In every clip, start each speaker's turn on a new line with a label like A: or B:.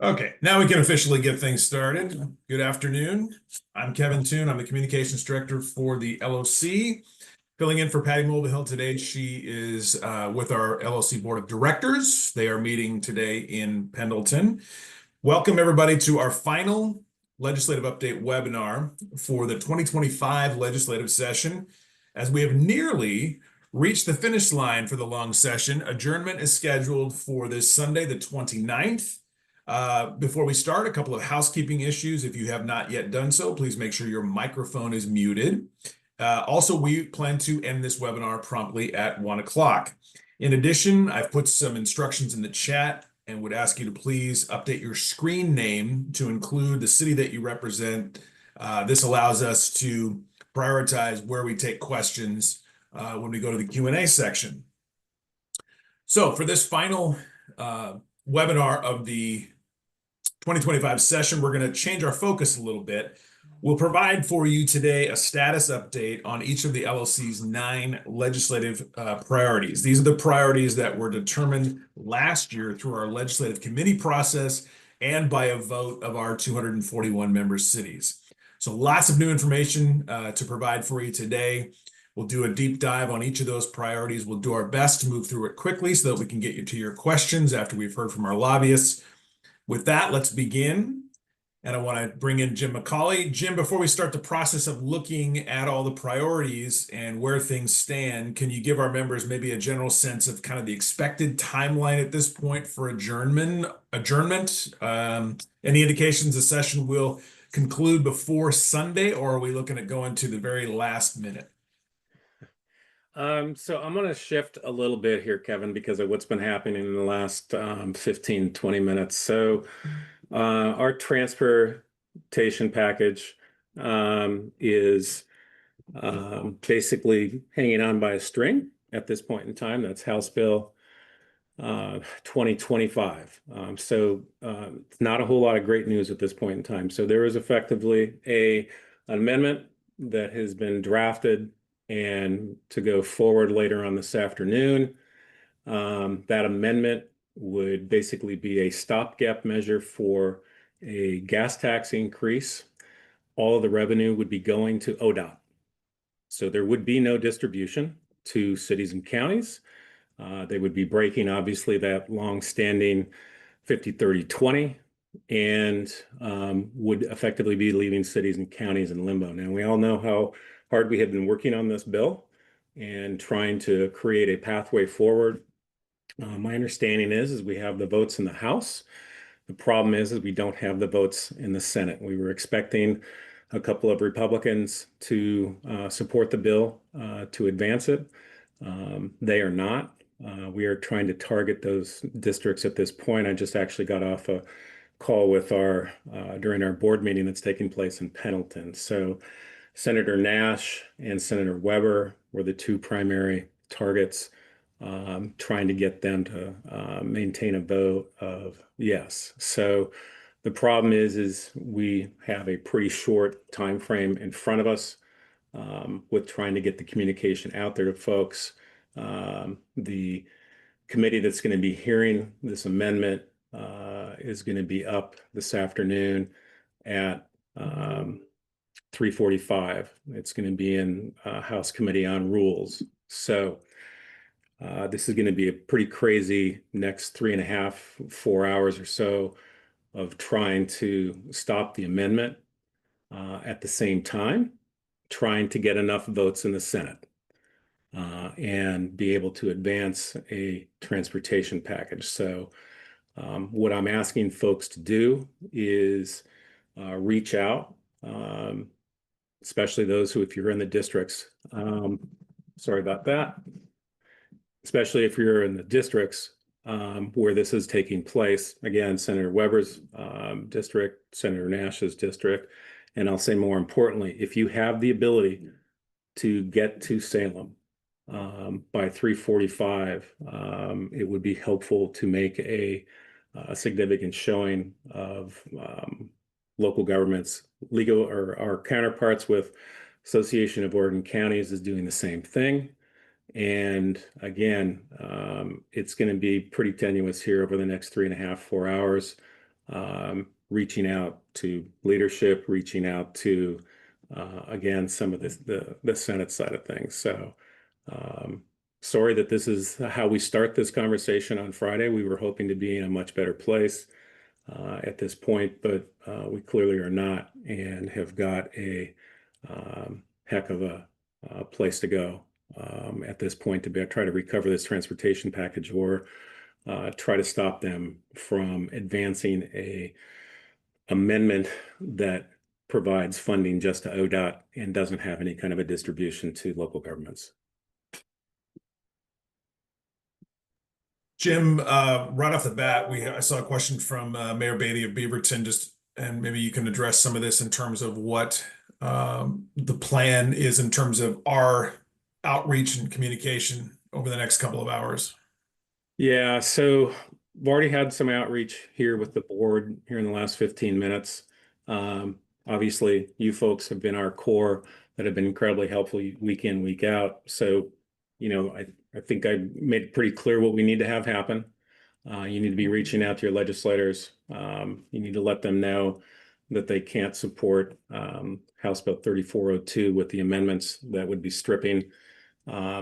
A: Okay, now we can officially get things started. Good afternoon. I'm Kevin Toon. I'm the Communications Director for the LOC. Filling in for Patty Mulvihill today. She is with our LOC Board of Directors. They are meeting today in Pendleton. Welcome, everybody, to our final legislative update webinar for the 2025 legislative session. As we have nearly reached the finish line for the long session, adjournment is scheduled for this Sunday, the 29th. Before we start, a couple of housekeeping issues. If you have not yet done so, please make sure your microphone is muted. Also, we plan to end this webinar promptly at 1 o'clock. In addition, I've put some instructions in the chat and would ask you to please update your screen name to include the city that you represent. This allows us to prioritize where we take questions when we go to the Q&A section. So for this final webinar of the 2025 session, we're going to change our focus a little bit. We'll provide for you today a status update on each of the LOC's 9 legislative priorities. These are the priorities that were determined last year through our legislative committee process and by a vote of our 241 member cities. So lots of new information to provide for you today. We'll do a deep dive on each of those priorities. We'll do our best to move through it quickly so that we can get you to your questions after we've heard from our lobbyists. With that, let's begin. And I want to bring in Jim McCauley. Jim, before we start the process of looking at all the priorities and where things stand, can you give our members maybe a general sense of kind of the expected timeline at this point for adjournment? Any indications the session will conclude before Sunday, or are we looking at going to the very last minute?
B: So I'm going to shift a little bit here, Kevin, because of what's been happening in the last 15, 20 minutes. So our transportation package is basically hanging on by a string at this point in time. That's House Bill 2025. It's not a whole lot of great news at this point in time. So there is effectively an amendment that has been drafted and to go forward later on this afternoon. That amendment would basically be a stopgap measure for a gas tax increase. All of the revenue would be going to ODOT. So there would be no distribution to cities and counties. They would be breaking, obviously, that long-standing 50-30-20 and would effectively be leaving cities and counties in limbo. Now, we all know how hard we have been working on this bill and trying to create a pathway forward. My understanding is we have the votes in the House. The problem is we don't have the votes in the Senate. We were expecting a couple of Republicans to support the bill to advance it. They are not. We are trying to target those districts at this point. I just actually got off a call with during our board meeting that's taking place in Pendleton. So Senator Nash and Senator Weber were the 2 primary targets, trying to get them to maintain a vote of yes. So the problem is we have a pretty short time frame in front of us with trying to get the communication out there to folks. The committee that's going to be hearing this amendment is going to be up this afternoon at 3:45. It's going to be in House Committee on Rules. So this is going to be a pretty crazy next 3.5, 4 hours or so of trying to stop the amendment at the same time, trying to get enough votes in the Senate and be able to advance a transportation package. So what I'm asking folks to do is reach out, especially those who, if you're in the districts, sorry about that, especially if you're in the districts where this is taking place. Again, Senator Weber's district, Senator Nash's district, and I'll say more importantly, if you have the ability to get to Salem by 3:45, it would be helpful to make a significant showing of local governments. Legal or our counterparts with Association of Oregon Counties is doing the same thing. And again, it's going to be pretty tenuous here over the next 3.5, 4 hours. reaching out to leadership, reaching out to, again, some of the Senate side of things. So um, sorry that this is how we start this conversation on Friday. We were hoping to be in a much better place at this point, but we clearly are not and have got a heck of a place to go at this point to try to recover this transportation package or try to stop them from advancing a amendment that provides funding just to ODOT and doesn't have any kind of a distribution to local governments.
A: Jim, right off the bat, I saw a question from Mayor Beatty of Beaverton, and maybe you can address some of this in terms of what the plan is in terms of our outreach and communication over the next couple of hours.
B: Yeah, so we've already had some outreach here with the board here in the last 15 minutes. Obviously, you folks have been our core that have been incredibly helpful week in, week out. So, I think I made it pretty clear what we need to have happen. You need to be reaching out to your legislators. You need to let them know that they can't support House Bill 3402 with the amendments that would be stripping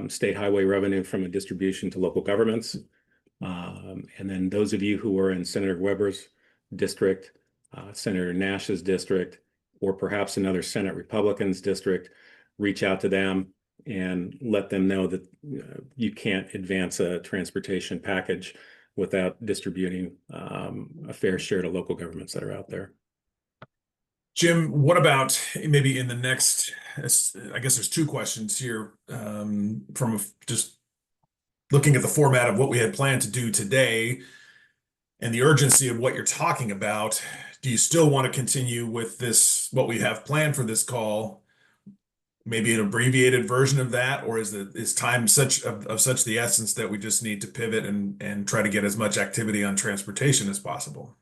B: state highway revenue from a distribution to local governments. And then those of you who are in Senator Weber's district, Senator Nash's district, or perhaps another Senate Republican's district, reach out to them and let them know that you can't advance a transportation package without distributing a fair share to local governments that are out there.
A: Jim, what about maybe in the next, I guess there's two questions here from just looking at the format of what we had planned to do today and the urgency of what you're talking about. Do you still want to continue with this, what we have planned for this call, maybe an abbreviated version of that, or is time of such the essence that we just need to pivot and try to get as much activity on transportation as possible?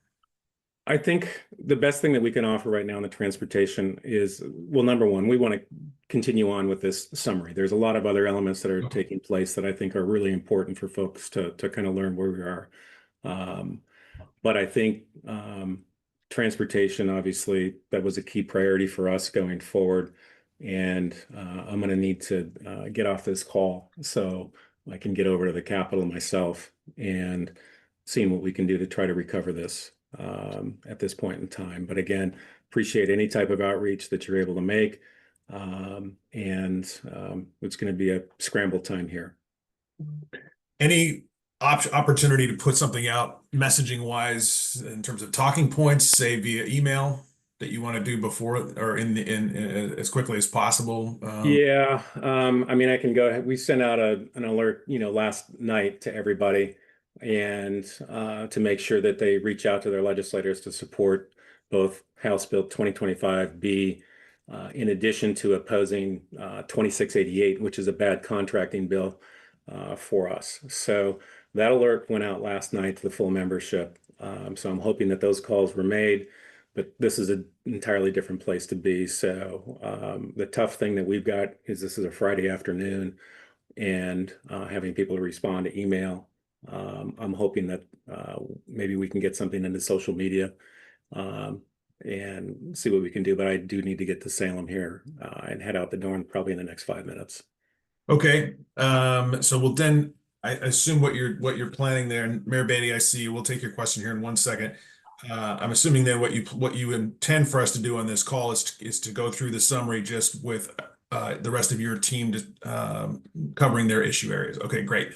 B: I think the best thing that we can offer right now in the transportation is, well, number one, we want to continue on with this summary. There's a lot of other elements that are taking place that I think are really important for folks to kind of learn where we are. But I think transportation, obviously, that was a key priority for us going forward. And I'm going to need to get off this call so I can get over to the Capitol myself and seeing what we can do to try to recover this at this point in time. But again, appreciate any type of outreach that you're able to make. It's going to be a scramble time here.
A: Any opportunity to put something out messaging wise in terms of talking points, say via email, that you want to do before or in as quickly as possible?
B: Yeah, I mean, I can go ahead. We sent out an alert, last night to everybody and to make sure that they reach out to their legislators to support both House Bill 2025B, in addition to opposing 2688, which is a bad contracting bill for us. So that alert went out last night to the full membership. So I'm hoping that those calls were made, but this is an entirely different place to be. So the tough thing that we've got is this is a Friday afternoon and having people respond to email. I'm hoping that maybe we can get something into social media and see what we can do. But I do need to get to Salem here and head out the door probably in the next 5 minutes.
A: Okay. So we'll then, I assume what you're planning there, and Mayor Beatty, I see you. We'll take your question here in 1 second. I'm assuming then what you intend for us to do on this call is to go through the summary just with the rest of your team covering their issue areas. Okay, great.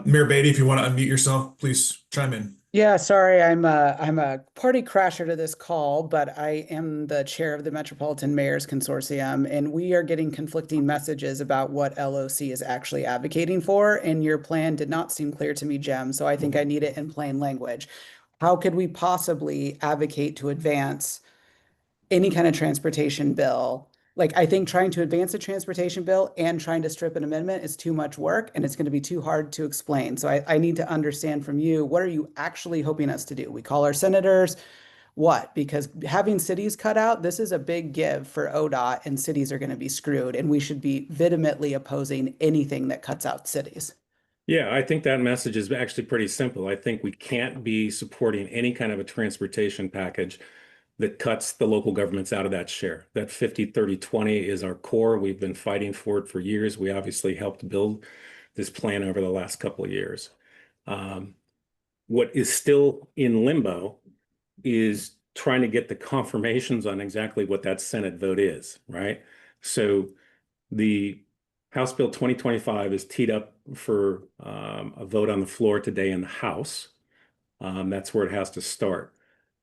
A: Mayor Beatty, if you want to unmute yourself, please chime in.
C: Yeah, sorry, I'm a party crasher to this call, but I am the chair of the Metropolitan Mayors Consortium, and we are getting conflicting messages about what LOC is actually advocating for, and your plan did not seem clear to me, Jem, so I think I need it in plain language. How could we possibly advocate to advance any kind of transportation bill? Like, I think trying to advance a transportation bill and trying to strip an amendment is too much work and it's going to be too hard to explain. So I need to understand from you, what are you actually hoping us to do? We call our senators what? Because having cities cut out, this is a big give for ODOT and cities are going to be screwed. And we should be vehemently opposing anything that cuts out cities.
B: Yeah, I think that message is actually pretty simple. I think we can't be supporting any kind of a transportation package that cuts the local governments out of that share. That 50-30-20 is our core. We've been fighting for it for years. We obviously helped build this plan over the last couple of years. What is still in limbo is trying to get the confirmations on exactly what that Senate vote is, right? So the House Bill 2025 is teed up for a vote on the floor today in the House. That's where it has to start.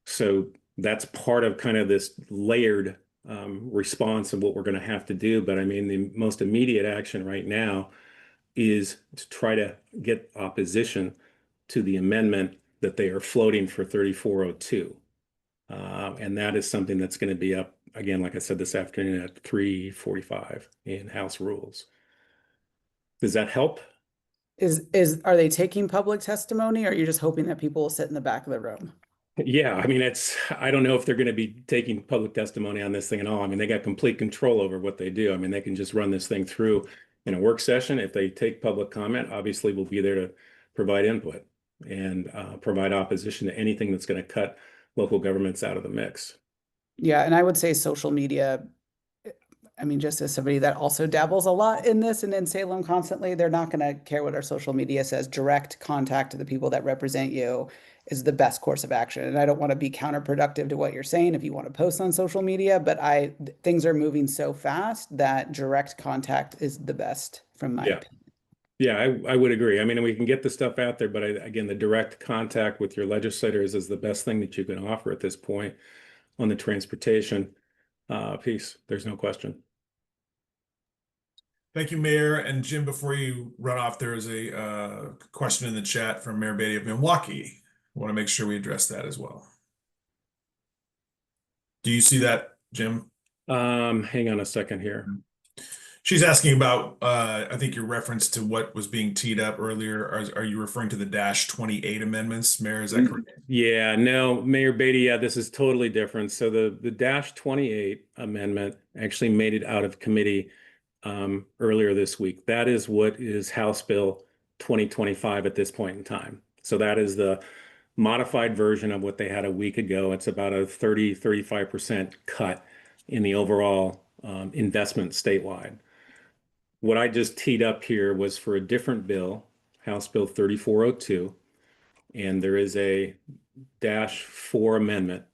B: So that's part of kind of this layered response of what we're going to have to do. But I mean, the most immediate action right now is to try to get opposition to the amendment that they are floating for 3402. And that is something that's going to be up again, like I said, this afternoon at 3:45 in House Rules. Does that help?
C: Are they taking public testimony, or are you just hoping that people will sit in the back of the room?
B: Yeah, I mean, I don't know if they're going to be taking public testimony on this thing at all. I mean, they got complete control over what they do. I mean, they can just run this thing through in a work session. If they take public comment, obviously we'll be there to provide input and provide opposition to anything that's going to cut local governments out of the mix.
C: Yeah, and I would say social media, I mean, just as somebody that also dabbles a lot in this and in Salem constantly, they're not going to care what our social media says. Direct contact to the people that represent you is the best course of action. And I don't want to be counterproductive to what you're saying if you want to post on social media, but things are moving so fast that direct contact is the best from my opinion.
B: Yeah, I would agree. I mean, we can get the stuff out there, but again, the direct contact with your legislators is the best thing that you can offer at this point on the transportation piece. There's no question.
A: Thank you, Mayor. And Jim, before you run off, there is a question in the chat from Mayor Beatty of Milwaukee. I want to make sure we address that as well. Do you see that, Jim?
B: Hang on a second here.
A: She's asking about, I think your reference to what was being teed up earlier. Are you referring to the -28 amendments, Mayor? Is that correct?
B: Yeah, no, Mayor Beatty, yeah, this is totally different. So the -28 amendment actually made it out of committee earlier this week. That is what is House Bill 2025 at this point in time. So that is the modified version of what they had a week ago. It's about a 35% cut in the overall investment statewide. What I just teed up here was for a different bill, House Bill 3402, and there is a -4 amendment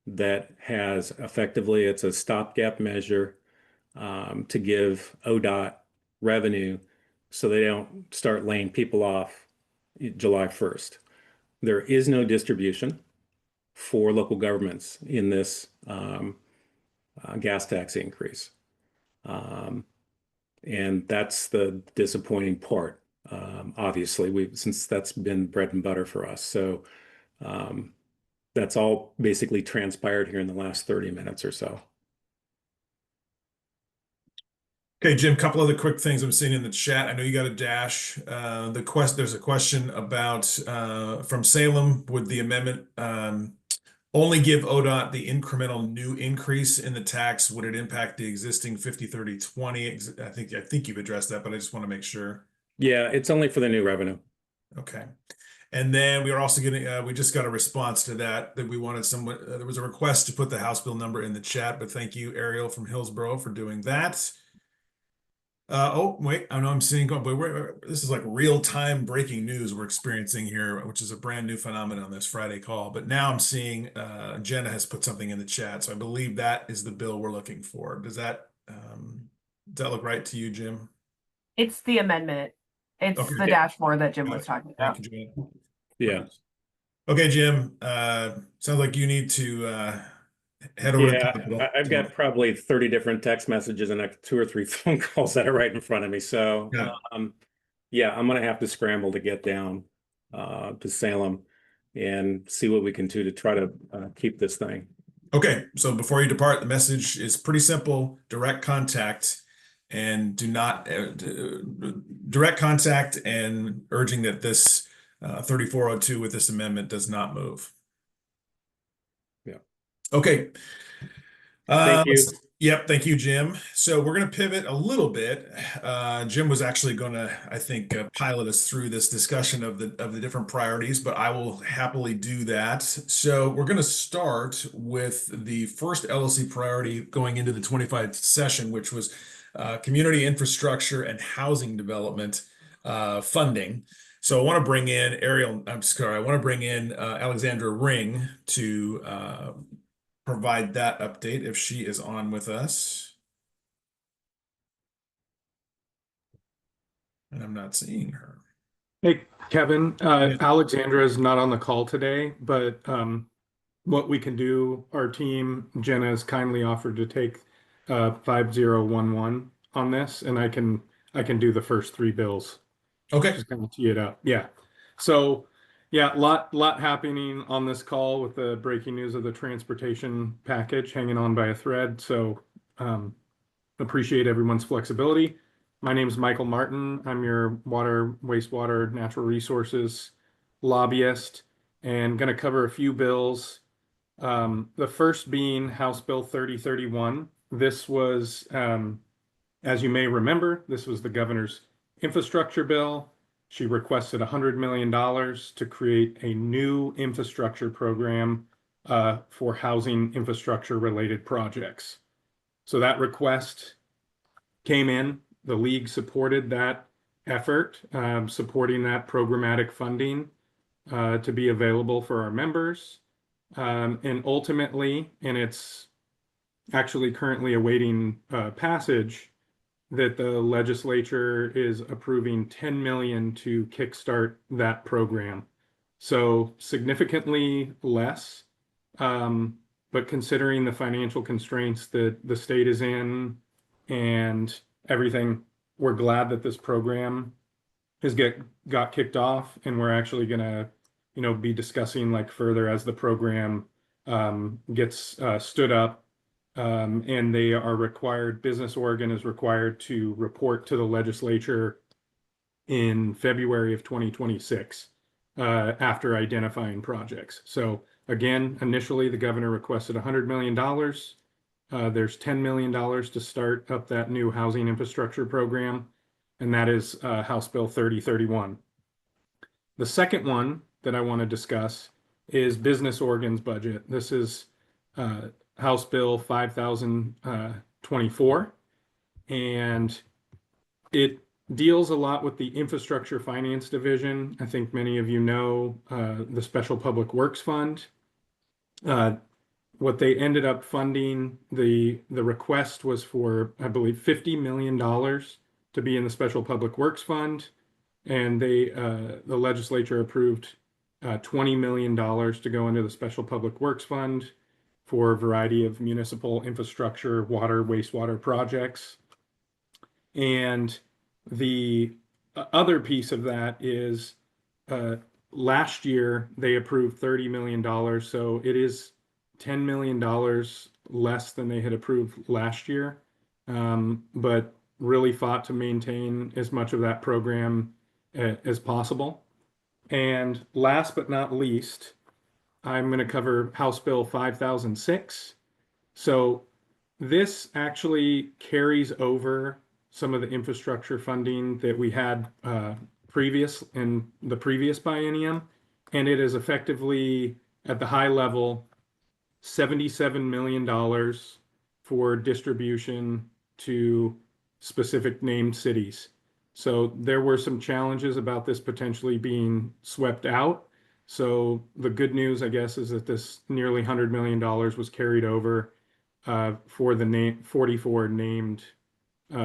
B: that has effectively, it's a stopgap measure to give ODOT revenue so they don't start laying people off July 1st. There is no distribution for local governments in this gas tax increase. And that's the disappointing part. Obviously, since that's been bread and butter for us. So that's all basically transpired here in the last 30 minutes or so.
A: Okay, Jim, couple other quick things I'm seeing in the chat. I know you got a dash. There's a question about from Salem. Would the amendment only give ODOT the incremental new increase in the tax? Would it impact the existing 50-30-20? I think you've addressed that, but I just want to make sure.
B: Yeah, it's only for the new revenue.
A: Okay. And then we are also getting, we just got a response to that we wanted someone, there was a request to put the House bill number in the chat, but thank you, Ariel from Hillsborough, for doing that. Oh, wait, I know I'm seeing, but this is like real-time breaking news we're experiencing here, which is a brand new phenomenon on this Friday call. But now I'm seeing Jenna has put something in the chat. So I believe that is the bill we're looking for. Does that look right to you, Jim?
D: It's the amendment. It's
A: Okay.
D: the dashboard that Jim was talking about.
A: Thank you, Jenna.
B: Yeah.
A: Okay, Jim, sounds like you need to head over to Capitol.
B: I've got probably 30 different text messages and like 2 or 3 phone calls that are right in front of me. So yeah, I'm gonna have to scramble to get down to Salem and see what we can do to try to keep this thing.
A: Okay, so before you depart, the message is pretty simple: direct contact, and do not direct contact, and urging that this 3402 with this amendment does not move.
B: Yeah.
A: Okay.
B: Thank you.
A: Yep, thank you, Jim. So we're going to pivot a little bit. Jim was actually going to, I think, pilot us through this discussion of the different priorities, but I will happily do that. So we're going to start with the first LLC priority going into the 25th session, which was community infrastructure and housing development funding. So I want to bring in I want to bring in Alexandra Ring to provide that update if she is on with us. And I'm not seeing her.
E: Hey, Kevin,
A: Yeah.
E: Alexandra is not on the call today, but what we can do, our team, Jenna has kindly offered to take 5011 on this, and I can do the first three bills.
A: Okay.
E: Just kind of tee it up. Yeah. So yeah, lot happening on this call with the breaking news of the transportation package hanging on by a thread. So appreciate everyone's flexibility. My name is Michael Martin. I'm your water, wastewater, natural resources lobbyist, and going to cover a few bills. The first being House Bill 3031. This was, as you may remember, this was the governor's infrastructure bill. She requested $100 million to create a new infrastructure program for housing infrastructure related projects. So that request came in. The league supported that effort, supporting that programmatic funding to be available for our members. And ultimately, and it's actually currently awaiting passage, that the legislature is approving 10 million to kickstart that program. So significantly less, but considering the financial constraints that the state is in and everything, we're glad that this program got kicked off, and we're actually gonna, be discussing like further as the program gets stood up. And they are required, Business Oregon is required to report to the legislature in February of 2026 after identifying projects. So again, initially the governor requested $100 million. There's $10 million to start up that new housing infrastructure program, and that is House Bill 3031. The second one that I want to discuss is Business Oregon's budget. This is House Bill 5024, and it deals a lot with the Infrastructure Finance Division. I think many of you know the Special Public Works Fund. What they ended up funding, the request was for, I believe, $50 million to be in the Special Public Works Fund, and the legislature approved $20 million to go into the Special Public Works Fund for a variety of municipal infrastructure, water, wastewater projects. And the other piece of that is last year they approved $30 million, so it is $10 million less than they had approved last year, but really fought to maintain as much of that program as possible. And last but not least, I'm going to cover House Bill 5006. So this actually carries over some of the infrastructure funding that we had previous in the previous biennium, and it is effectively at the high level $77 million for distribution to specific named cities. So there were some challenges about this potentially being swept out. So the good news, I guess, is that this nearly $100 million was carried over for the 44 named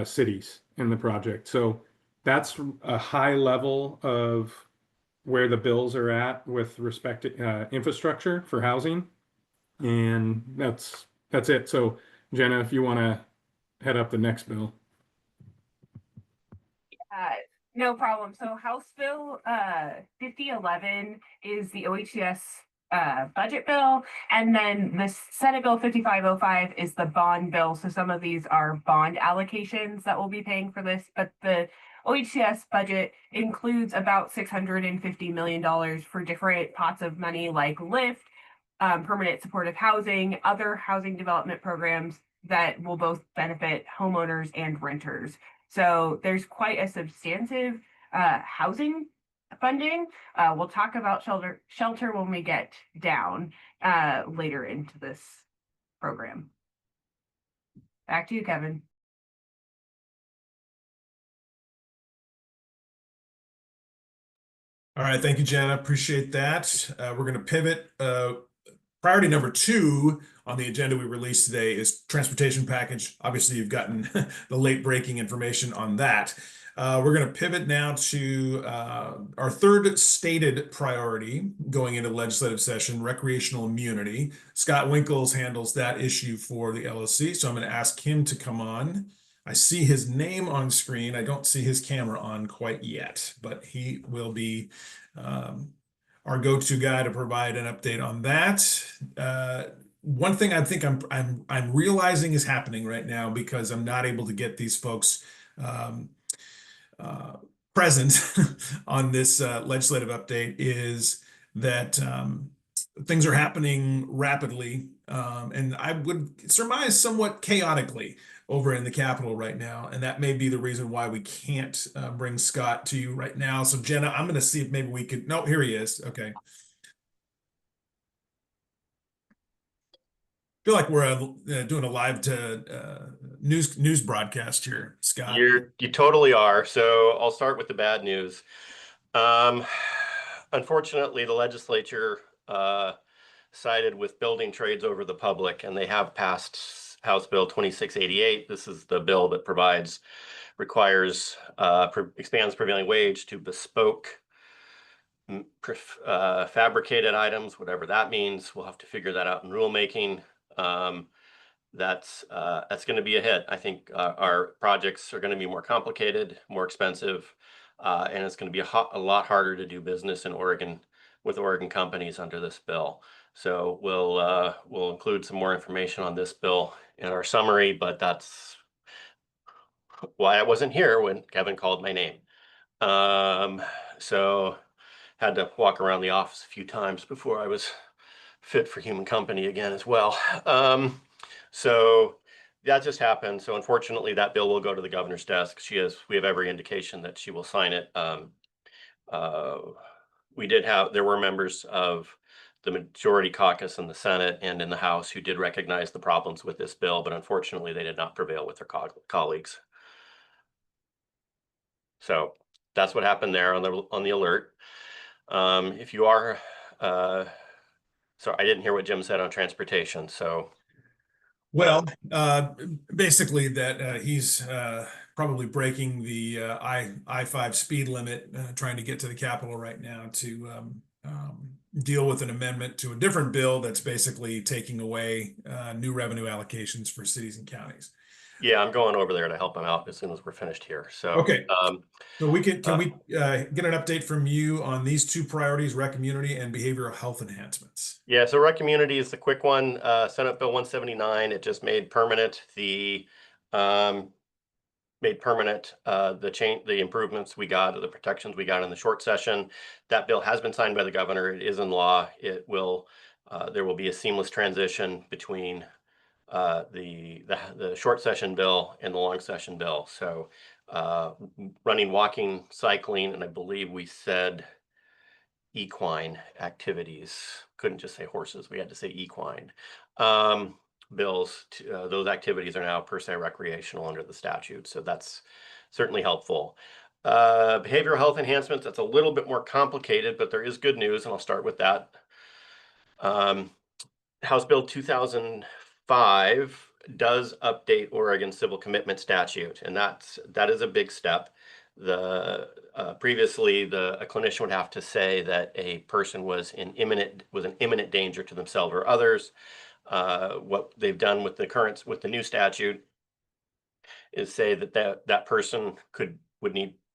E: cities in the project. So that's a high level of where the bills are at with respect to infrastructure for housing. And that's it. So Jenna, if you want to head up the next bill.
D: No problem. So House Bill 5011 is the OHCS budget bill, and then the Senate Bill 5505 is the bond bill. So some of these are bond allocations that will be paying for this, but the OHCS budget includes about $650 million for different pots of money like LIFT, permanent supportive housing, other housing development programs, that will both benefit homeowners and renters. So there's quite a substantive housing funding. We'll talk about shelter when we get down later into this program. Back to you, Kevin.
A: All right, thank you, Jenna. Appreciate that. We're going to pivot. Priority number 2 on the agenda we released today is transportation package. Obviously, you've gotten the late breaking information on that. We're going to pivot now to our third stated priority going into legislative session, recreational immunity. Scott Winkles handles that issue for the LOC, so I'm going to ask him to come on. I see his name on screen. I don't see his camera on quite yet, but he will be our go-to guy to provide an update on that. One thing I think I'm realizing is happening right now, because I'm not able to get these folks present on this legislative update, is that things are happening rapidly, and I would surmise somewhat chaotically over in the Capitol right now, and that may be the reason why we can't bring Scott to you right now. So Jenna, I'm going to see if maybe we could. No, here he is. Okay. Feel like we're doing a live news broadcast here, Scott.
F: You totally are. So I'll start with the bad news. Unfortunately, the legislature sided with building trades over the public, and they have passed House Bill 2688. This is the bill that expands prevailing wage to bespoke fabricated items, whatever that means. We'll have to figure that out in rulemaking. That's going to be a hit. I think our projects are going to be more complicated, more expensive, and it's going to be a lot harder to do business in Oregon with Oregon companies under this bill. So we'll include some more information on this bill in our summary, but that's why I wasn't here when Kevin called my name. So had to walk around the office a few times before I was fit for human company again as well. So that just happened. So unfortunately, that bill will go to the governor's desk. We have every indication that she will sign it. There were members of the majority caucus in the Senate and in the House who did recognize the problems with this bill, but unfortunately they did not prevail with their colleagues. So that's what happened there on the alert. If you are, so I didn't hear what Jim said on transportation. So,
A: well, basically that he's probably breaking the I-5 speed limit, trying to get to the Capitol right now to deal with an amendment to a different bill that's basically taking away new revenue allocations for cities and counties.
F: Yeah, I'm going over there to help him out as soon as we're finished here. So
A: okay, so we can we get an update from you on these two priorities: rec community and behavioral health enhancements?
F: Yeah, so rec community is the quick one. Senate Bill 179. It just made permanent the improvements we got, the protections we got in the short session. That bill has been signed by the governor. It is in law. It will there will be a seamless transition between the short session bill and the long session bill. So running, walking, cycling, and I believe we said equine activities. Couldn't just say horses. We had to say equine bills. Those activities are now per se recreational under the statute. So that's certainly helpful. Behavioral health enhancements, that's a little bit more complicated, but there is good news, and I'll start with that. House Bill 2005 does update Oregon civil commitment statute, and that is a big step. Previously, a clinician would have to say that a person was an imminent danger to themselves or others. What they've done with the new statute is say that person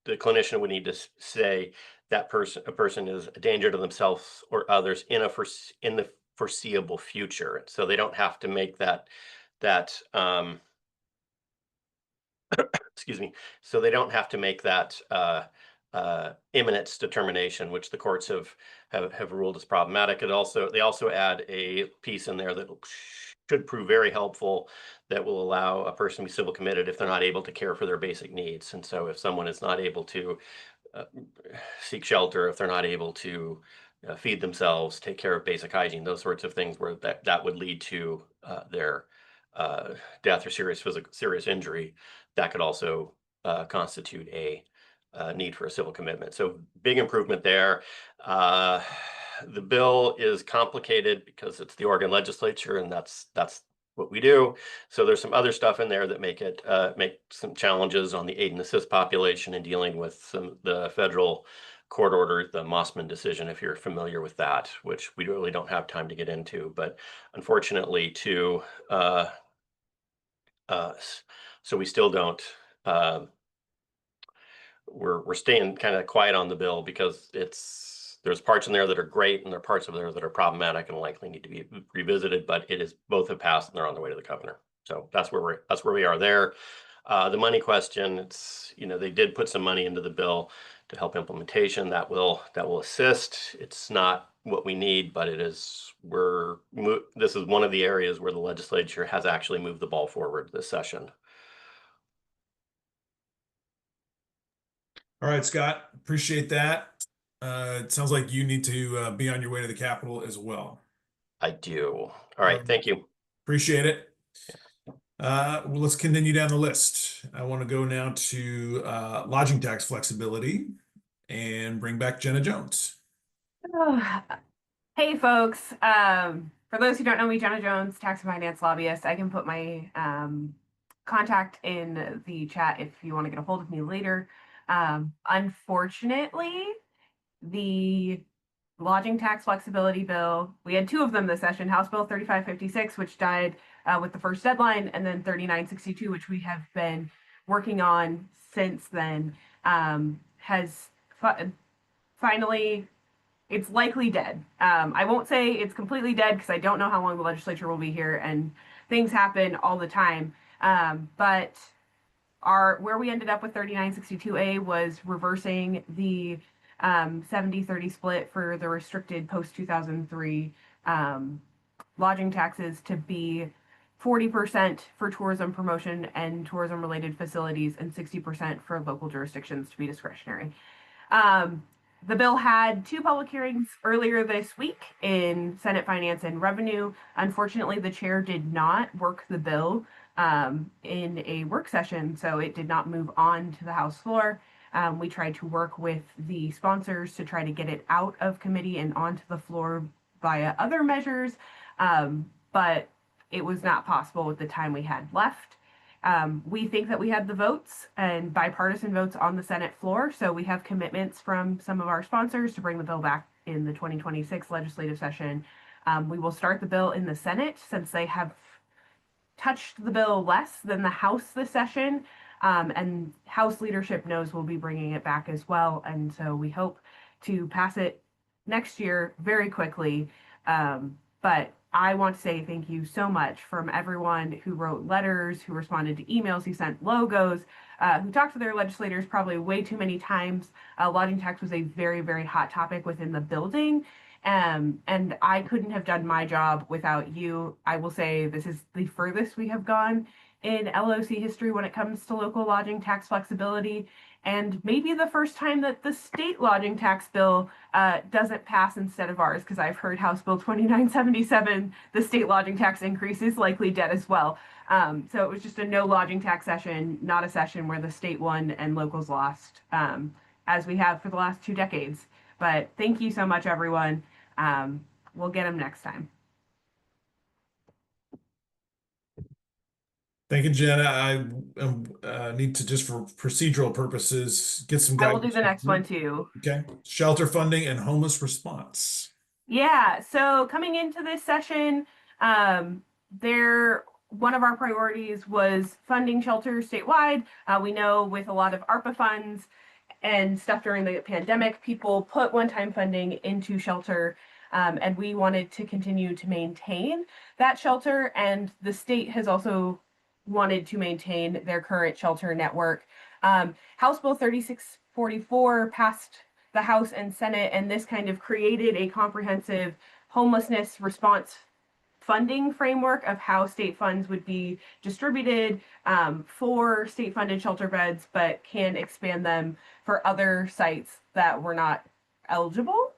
F: the clinician would need to say that a person is a danger to themselves or others in the foreseeable future. So they don't have to make that excuse me. So they don't have to make that imminence determination, which the courts have ruled as problematic. They also add a piece in there that should prove very helpful, that will allow a person to be civil committed if they're not able to care for their basic needs. And so if someone is not able to uh, seek shelter, if they're not able to feed themselves, take care of basic hygiene, those sorts of things, where that would lead to their death or serious injury, that could also constitute a need for a civil commitment. So big improvement there. The bill is complicated because it's the Oregon legislature, and that's what we do. So there's some other stuff in there that make some challenges on the aid and assist population and dealing with the federal court order, the Mossman decision, if you're familiar with that, which we really don't have time to get into. But unfortunately, so we still don't. We're staying kind of quiet on the bill because there's parts in there that are great and there are parts of there that are problematic and likely need to be revisited. But both have passed and they're on the way to the governor. So that's where we are there. The money question, they did put some money into the bill to help implementation. That will assist. It's not what we need, but this is one of the areas where the legislature has actually moved the ball forward this session.
A: All right, Scott, appreciate that. It sounds like you need to be on your way to the Capitol as well.
F: I do. All right, thank you.
A: Appreciate it. Well, let's continue down the list. I want to go now to lodging tax flexibility and bring back Jenna Jones.
D: Hey folks, for those who don't know me, Jenna Jones, tax and finance lobbyist. I can put my contact in the chat if you want to get a hold of me later. Unfortunately, the lodging tax flexibility bill, we had two of them this session, House Bill 3556, which died with the first deadline, and then 3962, which we have been working on since then, has finally, it's likely dead. I won't say it's completely dead because I don't know how long the legislature will be here and things happen all the time. But where we ended up with 3962A was reversing the 70-30 split for the restricted post-2003 lodging taxes to be 40% for tourism promotion and tourism related facilities and 60% for local jurisdictions to be discretionary. The bill had two public hearings earlier this week in Senate Finance and Revenue. Unfortunately, the chair did not work the bill in a work session, so it did not move on to the House floor. We tried to work with the sponsors to try to get it out of committee and onto the floor via other measures, but it was not possible with the time we had left. We think that we had the votes and bipartisan votes on the Senate floor, so we have commitments from some of our sponsors to bring the bill back in the 2026 legislative session. We will start the bill in the Senate since they have touched the bill less than the House this session, and House leadership knows we'll be bringing it back as well, and so we hope to pass it next year very quickly. But I want to say thank you so much from everyone who wrote letters, who responded to emails, who sent logos, who talked to their legislators probably way too many times. Lodging tax was a very, very hot topic within the building. And I couldn't have done my job without you. I will say this is the furthest we have gone in LOC history when it comes to local lodging tax flexibility, and maybe the first time that the state lodging tax bill doesn't pass instead of ours, because I've heard House Bill 2977, the state lodging tax increase is likely dead as well. So it was just a no lodging tax session, not a session where the state won and locals lost, as we have for the last 2 decades. But thank you so much, everyone. We'll get them next time.
A: Thank you, Jenna. I need to, just for procedural purposes, get some
D: I will
A: guidance.
D: do the next one too.
A: Okay. Shelter funding and homeless response.
D: Yeah, so coming into this session, one of our priorities was funding shelters statewide. We know with a lot of ARPA funds and stuff during the pandemic, people put one-time funding into shelter, and we wanted to continue to maintain that shelter, and the state has also wanted to maintain their current shelter network. House Bill 3644 passed the House and Senate, and this kind of created a comprehensive homelessness response funding framework of how state funds would be distributed for state funded shelter beds, but can expand them for other sites that were not eligible.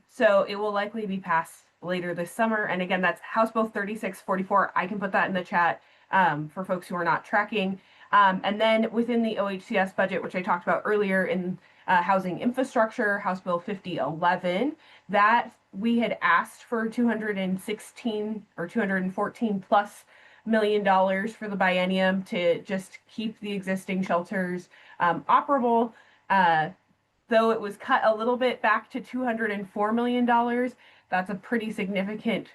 D: So it will likely be passed later this summer. And again, that's House Bill 3644. I can put that in the chat for folks who are not tracking. And then within the OHCS budget, which I talked about earlier in housing infrastructure, House Bill 5011, that we had asked for 216 or 214 plus $1 million for the biennium to just keep the existing shelters operable. Though it was cut a little bit back to $204 million, that's a pretty significant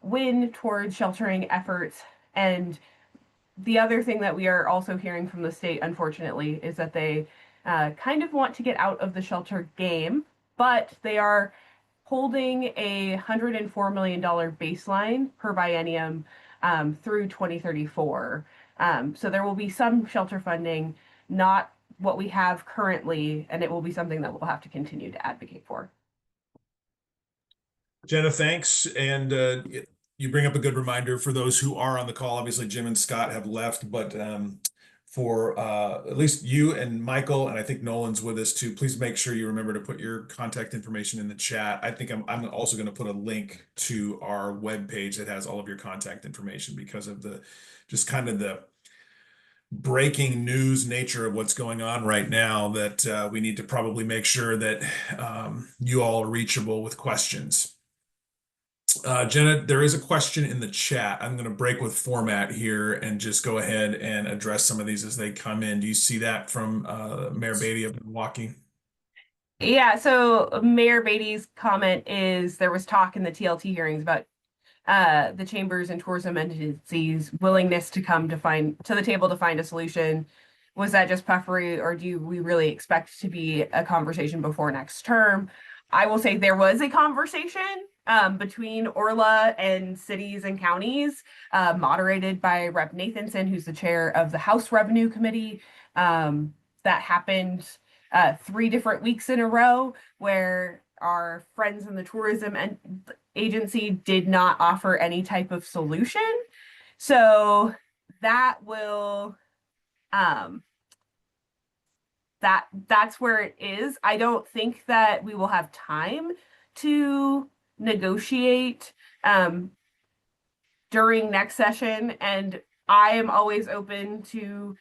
D: win towards sheltering efforts. And the other thing that we are also hearing from the state, unfortunately, is that they kind of want to get out of the shelter game, but they are holding a $104 million baseline per biennium through 2034. So there will be some shelter funding, not what we have currently, and it will be something that we'll have to continue to advocate for.
A: Jenna, thanks. And you bring up a good reminder for those who are on the call. Obviously, Jim and Scott have left, but for at least you and Michael, and I think Nolan's with us too, please make sure you remember to put your contact information in the chat. I think I'm also going to put a link to our webpage that has all of your contact information because of the just kind of the breaking news nature of what's going on right now, that we need to probably make sure that you all are reachable with questions. Jenna, there is a question in the chat. I'm going to break with format here and just go ahead and address some of these as they come in. Do you see that from Mayor Beatty of Milwaukee?
D: Yeah, so Mayor Beatty's comment is there was talk in the TLT hearings about the chambers and tourism entities' willingness to come to the table to find a solution. Was that just puffery, or do we really expect to be a conversation before next term? I will say there was a conversation between Orla and cities and counties, moderated by Rep. Nathanson, who's the chair of the House Revenue Committee. That happened 3 different weeks in a row, where our friends in the tourism agency did not offer any type of solution. So that will that's where it is. I don't think that we will have time to negotiate during next session, and I am always open to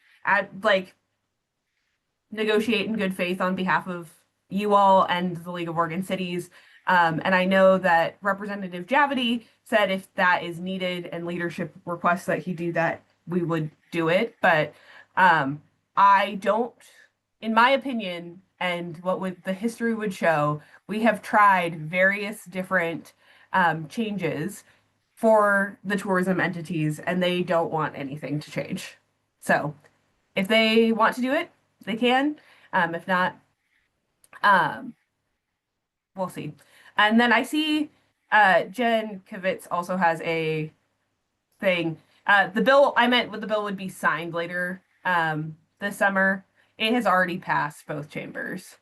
D: negotiate in good faith on behalf of you all and the League of Oregon Cities. And I know that Representative Javity said if that is needed and leadership requests that he do that, we would do it. But I don't, in my opinion, and what the history would show, we have tried various different changes for the tourism entities, and they don't want anything to change. So if they want to do it, they can. If not, we'll see. And then I see Jen Kavitz also has a thing. The bill would be signed later this summer. It has already passed both chambers.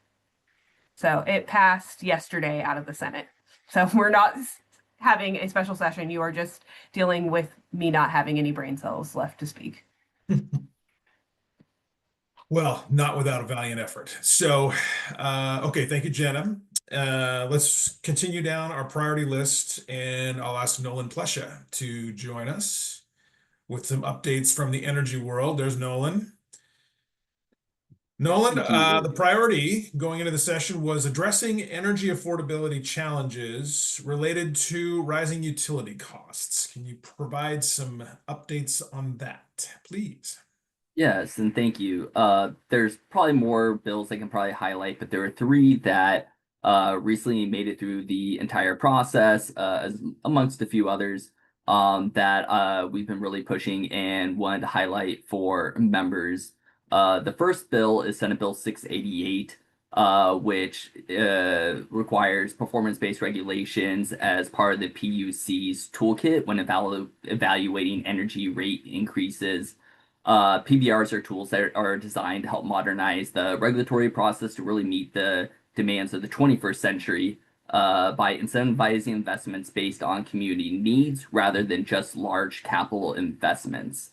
D: So it passed yesterday out of the Senate. So we're not having a special session. You are just dealing with me not having any brain cells left to speak.
A: Well, not without a valiant effort. So, okay, thank you, Jenna. Let's continue down our priority list, and I'll ask Nolan Plesha to join us with some updates from the energy world. There's Nolan. Nolan, the priority going into the session was addressing energy affordability challenges related to rising utility costs. Can you provide some updates on that, please?
G: Yes, and thank you. There's probably more bills I can probably highlight, but there are 3 that recently made it through the entire process, amongst a few others that we've been really pushing and wanted to highlight for members. The first bill is Senate Bill 688, which requires performance-based regulations as part of the PUC's toolkit when evaluating energy rate increases. PBRs are tools that are designed to help modernize the regulatory process to really meet the demands of the 21st century. by incentivizing investments based on community needs rather than just large capital investments.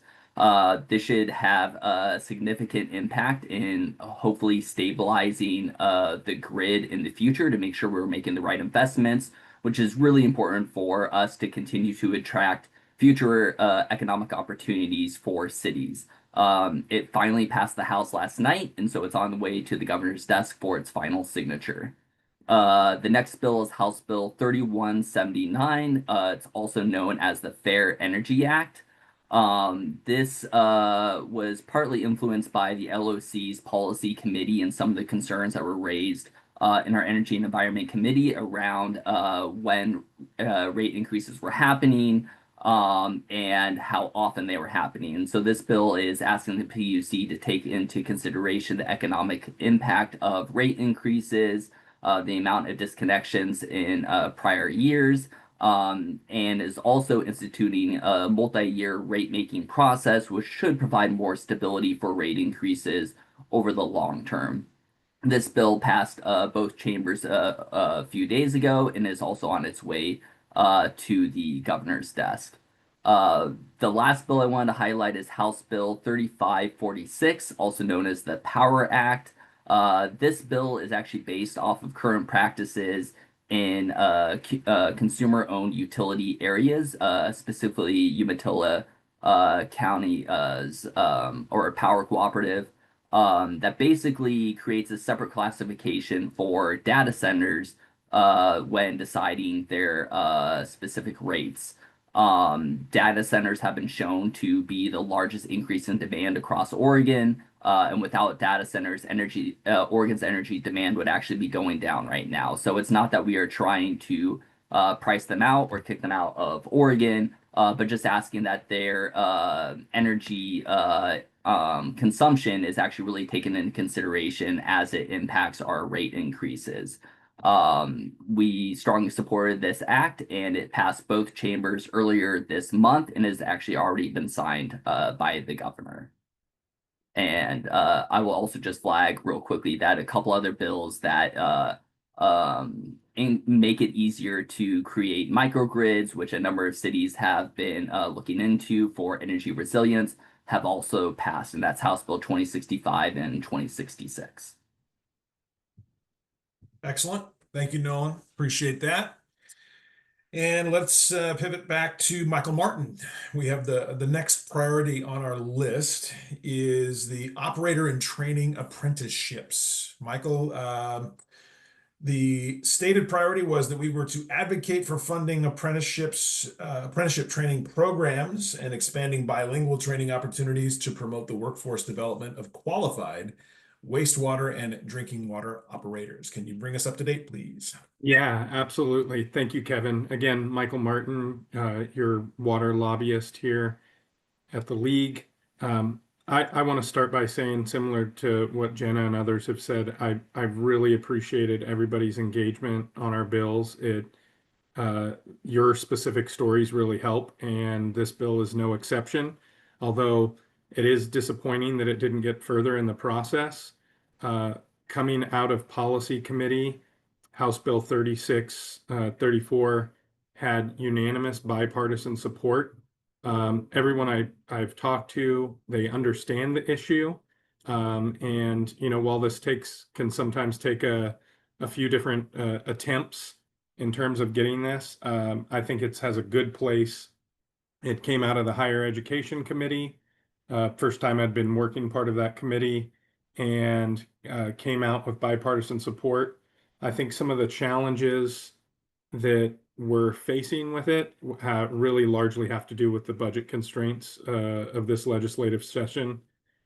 G: This should have a significant impact in hopefully stabilizing the grid in the future to make sure we're making the right investments, which is really important for us to continue to attract future economic opportunities for cities. It finally passed the House last night, and so it's on the way to the governor's desk for its final signature. The next bill is House Bill 3179. It's also known as the Fair Energy Act. This was partly influenced by the LOC's policy committee and some of the concerns that were raised in our Energy and Environment Committee around when rate increases were happening and how often they were happening. And so this bill is asking the PUC to take into consideration the economic impact of rate increases, the amount of disconnections in prior years, and is also instituting a multi-year rate-making process, which should provide more stability for rate increases over the long term. This bill passed both chambers a few days ago and is also on its way to the governor's desk. The last bill I wanted to highlight is House Bill 3546, also known as the Power Act. This bill is actually based off of current practices in consumer-owned utility areas, specifically Umatilla County's or a power cooperative that basically creates a separate classification for data centers when deciding their specific rates. Data centers have been shown to be the largest increase in demand across Oregon. And without data centers, Oregon's energy demand would actually be going down right now. So it's not that we are trying to price them out or kick them out of Oregon, but just asking that their energy consumption is actually really taken into consideration as it impacts our rate increases. We strongly supported this act, and it passed both chambers earlier this month and has actually already been signed by the governor. And I will also just flag real quickly that a couple other bills that make it easier to create microgrids, which a number of cities have been looking into for energy resilience, have also passed, and that's House Bill 2065 and 2066.
A: Excellent. Thank you, Nolan. Appreciate that. And let's pivot back to Michael Martin. We have the next priority on our list is the operator and training apprenticeships. Michael, the stated priority was that we were to advocate for funding apprenticeship training programs and expanding bilingual training opportunities to promote the workforce development of qualified wastewater and drinking water operators. Can you bring us up to date, please?
E: Yeah, absolutely. Thank you, Kevin. Again, Michael Martin, your water lobbyist here at the league. I want to start by saying, similar to what Jenna and others have said, I've really appreciated everybody's engagement on our bills. Your specific stories really help, and this bill is no exception. Although it is disappointing that it didn't get further in the process. Coming out of policy committee, House Bill 34 had unanimous bipartisan support. Everyone I've talked to, they understand the issue. And while this can sometimes take a few different attempts in terms of getting this, I think it has a good place. It came out of the Higher Education Committee. First time I'd been working part of that committee, and came out with bipartisan support. I think some of the challenges that we're facing with it really largely have to do with the budget constraints of this legislative session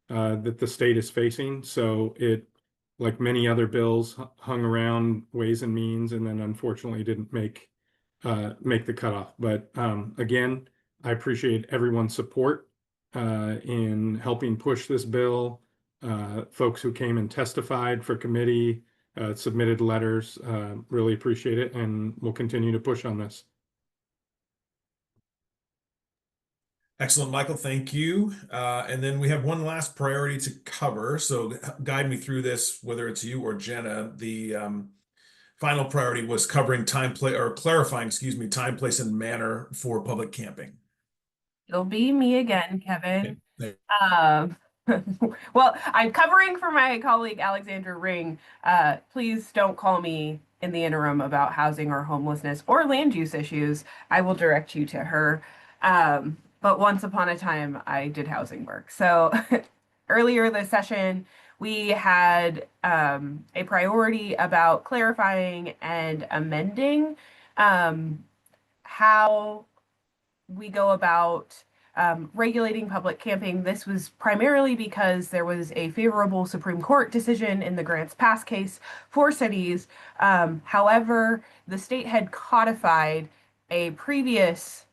E: that the state is facing. So it, like many other bills, hung around Ways and Means, and then unfortunately didn't make the cutoff. But again, I appreciate everyone's support in helping push this bill. Folks who came and testified for committee, submitted letters, really appreciate it, and we'll continue to push on this.
A: Excellent, Michael. Thank you. And then we have one last priority to cover. So guide me through this, whether it's you or Jenna. final priority was covering clarifying, excuse me, time, place, and manner for public camping.
D: It'll be me again, Kevin.
A: Okay.
D: Well, I'm covering for my colleague Alexandra Ring. Please don't call me in the interim about housing or homelessness or land use issues. I will direct you to her. But once upon a time, I did housing work. So earlier this session, we had a priority about clarifying and amending how we go about regulating public camping. This was primarily because there was a favorable Supreme Court decision in the Grants Pass case for cities. However, the state had codified a previous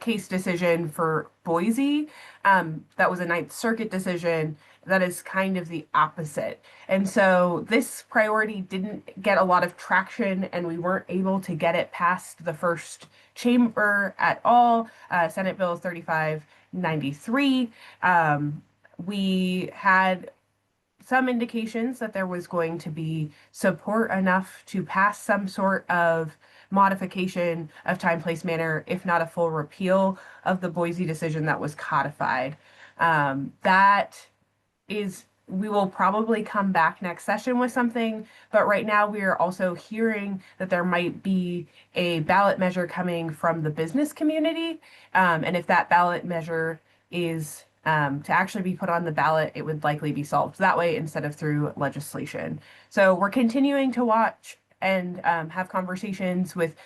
D: case decision for Boise. That was a Ninth Circuit decision that is kind of the opposite. And so this priority didn't get a lot of traction, and we weren't able to get it past the first chamber at all. Senate Bill 3593. We had some indications that there was going to be support enough to pass some sort of modification of time, place, manner, if not a full repeal of the Boise decision that was codified. We will probably come back next session with something, but right now we are also hearing that there might be a ballot measure coming from the business community. And if that ballot measure is to actually be put on the ballot, it would likely be solved that way instead of through legislation. So we're continuing to watch and have conversations with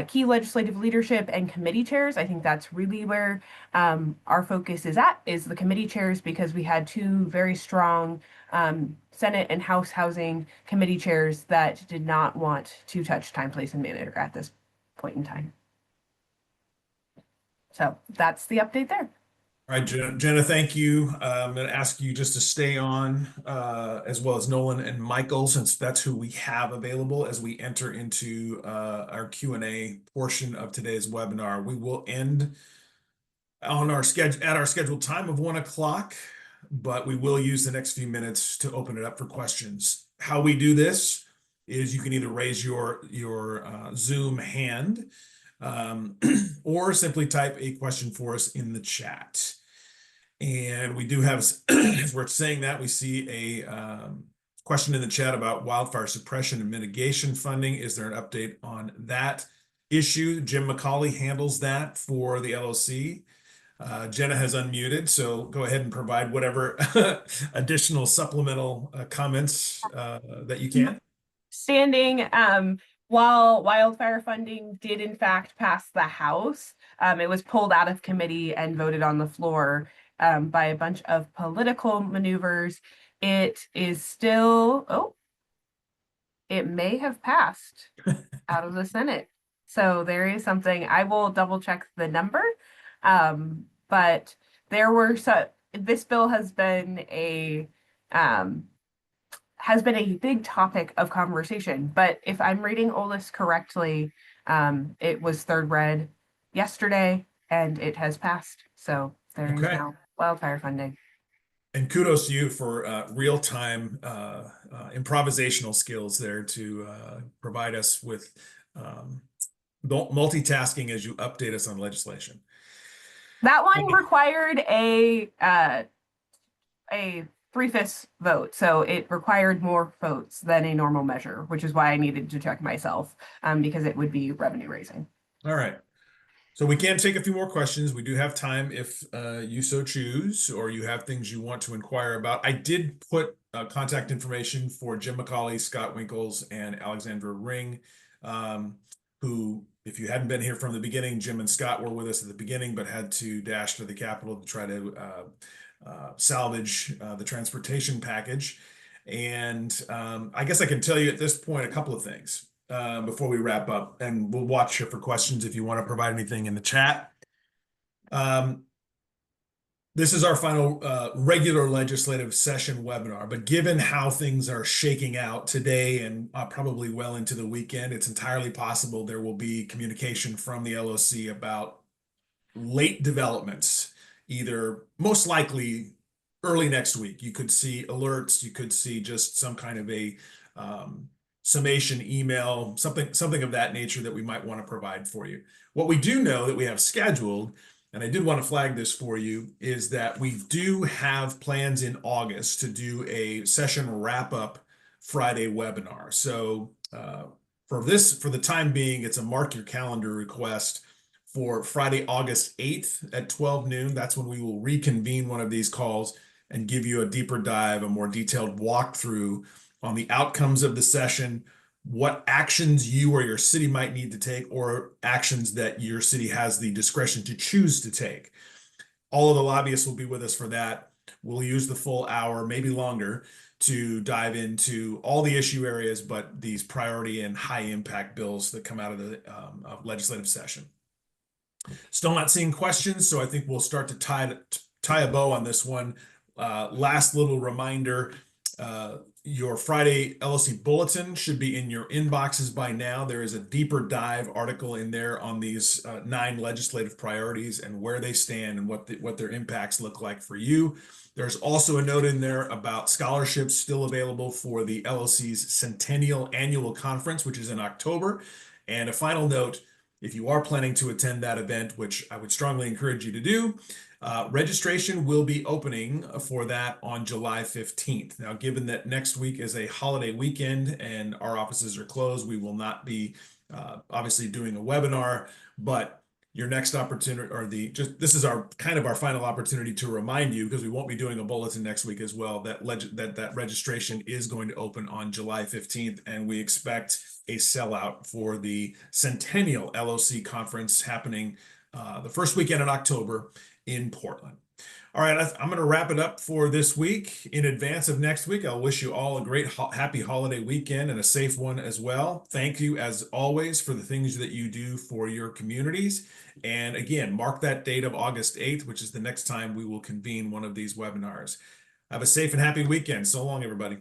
D: key legislative leadership and committee chairs. I think that's really where our focus is the committee chairs, because we had two very strong Senate and House Housing Committee chairs that did not want to touch time, place, and manner at this point in time. So that's the update there.
A: All right, Jenna, thank you. I'm going to ask you just to stay on, as well as Nolan and Michael, since that's who we have available as we enter into our Q&A portion of today's webinar. We will end on our scheduled time of 1 o'clock, but we will use the next few minutes to open it up for questions. How we do this is you can either raise your Zoom hand, or simply type a question for us in the chat. And we do have, as we're saying that, we see a question in the chat about wildfire suppression and mitigation funding. Is there an update on that issue? Jim McCauley handles that for the LOC. Jenna has unmuted, so go ahead and provide whatever additional supplemental comments that you can.
D: Standing, while wildfire funding did in fact pass the House, it was pulled out of committee and voted on the floor by a bunch of political maneuvers. It is still, it may have passed out of the Senate. So there is something, I will double check the number. But there were this bill has been a big topic of conversation. But if I'm reading OLIS correctly, it was third read yesterday and it has passed. So there is now wildfire funding.
A: And kudos to you for real-time improvisational skills there to provide us with multitasking as you update us on legislation.
D: That one required a 3/5 vote, so it required more votes than a normal measure, which is why I needed to check myself, because it would be revenue raising.
A: All right. So we can take a few more questions. We do have time if you so choose, or you have things you want to inquire about. I did put contact information for Jim McCauley, Scott Winkles, and Alexandra Ring, who, if you hadn't been here from the beginning, Jim and Scott were with us at the beginning, but had to dash to the Capitol to try to salvage the transportation package. And I guess I can tell you at this point a couple of things before we wrap up, and we'll watch here for questions if you want to provide anything in the chat. This is our final regular legislative session webinar, but given how things are shaking out today and probably well into the weekend, it's entirely possible there will be communication from the LOC about late developments, either most likely early next week. You could see alerts, you could see just some kind of a summation email, something of that nature that we might want to provide for you. What we do know that we have scheduled, and I did want to flag this for you, is that we do have plans in August to do a session wrap-up Friday webinar. So for the time being, it's a mark your calendar request for Friday, August 8th at 12 noon. That's when we will reconvene one of these calls and give you a deeper dive, a more detailed walkthrough on the outcomes of the session, what actions you or your city might need to take, or actions that your city has the discretion to choose to take. All of the lobbyists will be with us for that. We'll use the full hour, maybe longer, to dive into all the issue areas, but these priority and high impact bills that come out of the legislative session. Still not seeing questions, so I think we'll start to tie a bow on this one. Last little reminder, your Friday LOC bulletin should be in your inboxes by now. There is a deeper dive article in there on these 9 legislative priorities and where they stand and what their impacts look like for you. There's also a note in there about scholarships still available for the LOC's Centennial Annual Conference, which is in October. And a final note, if you are planning to attend that event, which I would strongly encourage you to do, registration will be opening for that on July 15th. Now, given that next week is a holiday weekend and our offices are closed, we will not be obviously doing a webinar, but your next opportunity, or this is our final opportunity to remind you, because we won't be doing a bulletin next week as well, that that registration is going to open on July 15th, and we expect a sellout for the Centennial LOC Conference happening the first weekend in October in Portland. All right, I'm going to wrap it up for this week. In advance of next week, I'll wish you all a great, happy holiday weekend and a safe one as well. Thank you, as always, for the things that you do for your communities. And again, mark that date of August 8th, which is the next time we will convene one of these webinars. Have a safe and happy weekend. So long, everybody.